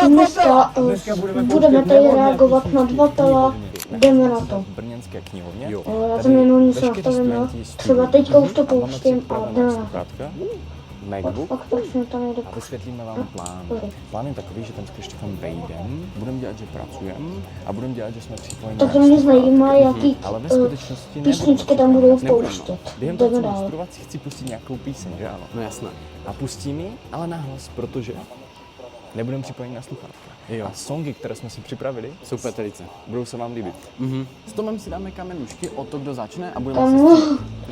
dneska budeme tady reagovat na 2 pela, jdeme na to. V brněnské knihovně. Já jsem jenom něco nastavená, třeba teďka už to pouštím a jdeme na to. MacBook Pak prosím tam jde. a vysvětlíme vám plán. Plán je takový, že ten s Krištofem vejdem, budeme dělat, že pracujeme a budeme dělat, že jsme připojeni. Tak to mě zajímá, jaký ale ve skutečnosti písničky tam budou pouštět. Během toho, Jdeme co dál. nastudovat, si chci pustit nějakou píseň, že ano? No jasné. A pustím ji, ale nahlas, protože nebudeme připojeni na sluchátka. Jo. A songy, které jsme si připravili, Super Terice. budou se vám líbit. S Tomem si dáme kamenušky o to, kdo začne a budeme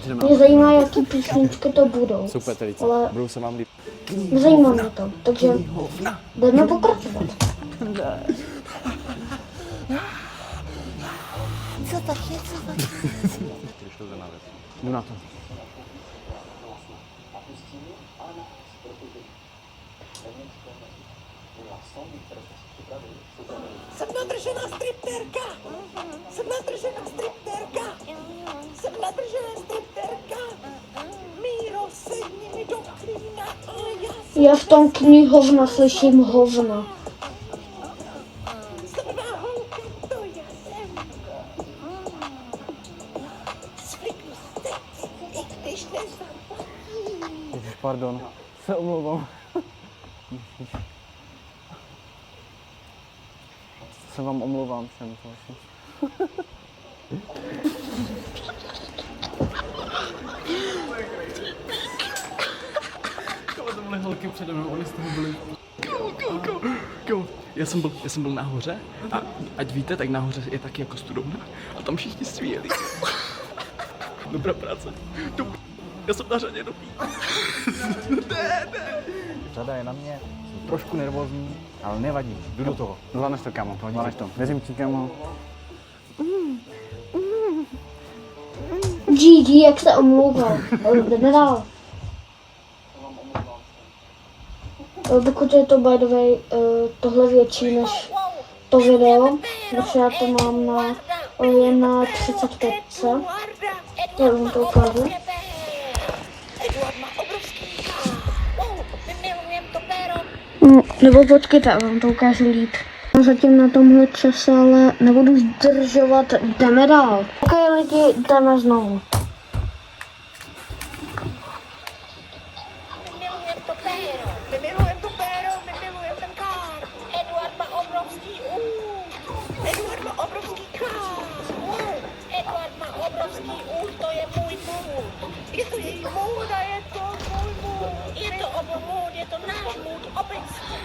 se Mě zajímá, jaký písničky to budou. Super Terice. Ale Budou se vám líbit. nezajímá mě to, takže jdeme pokračovat. Co tak je, co tak je? Jdu na to. Jsem nadržená stripterka! Jsem nadržená stripterka! Jsem nadržená stripterka! Míro, sedni mi do klína a já Já v tom knihovna slyším hovna. slabá holka, to já jsem. Zvyknu se, i když nezapomínám. Ježiš, pardon. Se omlouvám. Ježiš. Se vám omlouvám všem. To byly holky přede mnou, oni z toho byli. Já jsem byl nahoře a ať víte, tak nahoře je taky jako studovna a tam všichni svíjeli. Dobrá práce. Já jsem na řadě dobrý. Řada je na mě, jsem trošku nervózní, ale nevadí, jdu do toho. Zvládneš to, kámo, zvládneš to. Věřím ti, kámo. GG, jak se omlouval. Jdeme dál. Dokud je to by the way tohle větší než to video, protože já to mám na, jen na 35. Já vám to ukážu. Eduard má obrovský my milujeme to péro. No, nebo počkejte, já vám to ukážu líp. Zatím na tomhle čase, ale nebudu zdržovat, jdeme dál. Ok lidi, jdeme znovu. My milujeme to péro. My milujeme to péro, my milujeme ten kár. Eduard má obrovský Eduard má obrovský kár. Eduard má obrovský to je můj můd. Je to její můd a je to můj můd. Je to oba můd, je to náš můd obecně.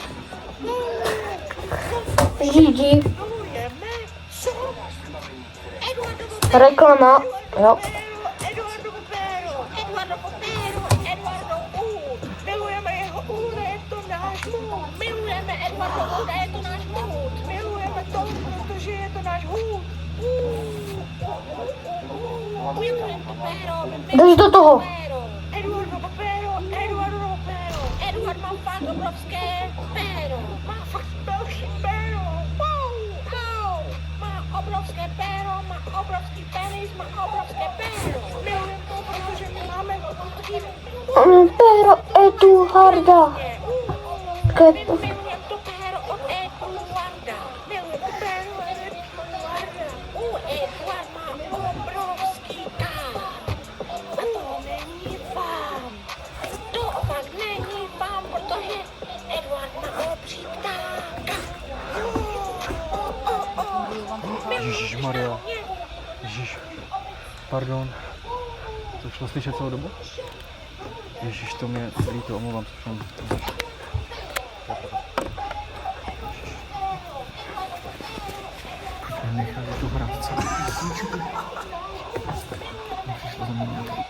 GG. Milujeme co? Eduardovo péro. Reklama, jo. Eduardovo péro. Eduardovo péro. Eduardovo milujeme jeho úda, je to náš můd. Milujeme Eduardovo úda, je to náš můd. Milujeme to, protože je to náš hůd. Milujeme to péro. Jdeš do toho. Eduardovo péro. Eduardovo péro. Eduard má fakt obrovské péro. Má fakt velký péro. Wow. Má obrovské péro, má obrovský penis, má obrovské péro. Milujeme to, protože my máme Pero Eduarda. milujeme to péro od Eduarda. Milujeme to péro od Eduarda. Eduard má obrovský kár. A to není vám. To opak není vám, protože Eduard má obří ptáka. Ježišmarja. Ježiš. Pardon. To šlo slyšet celou dobu? Ježiš, to mě líto, omlouvám se všem. Nechali tu hrát celou písničku. Nepřišlo za mnou nějaké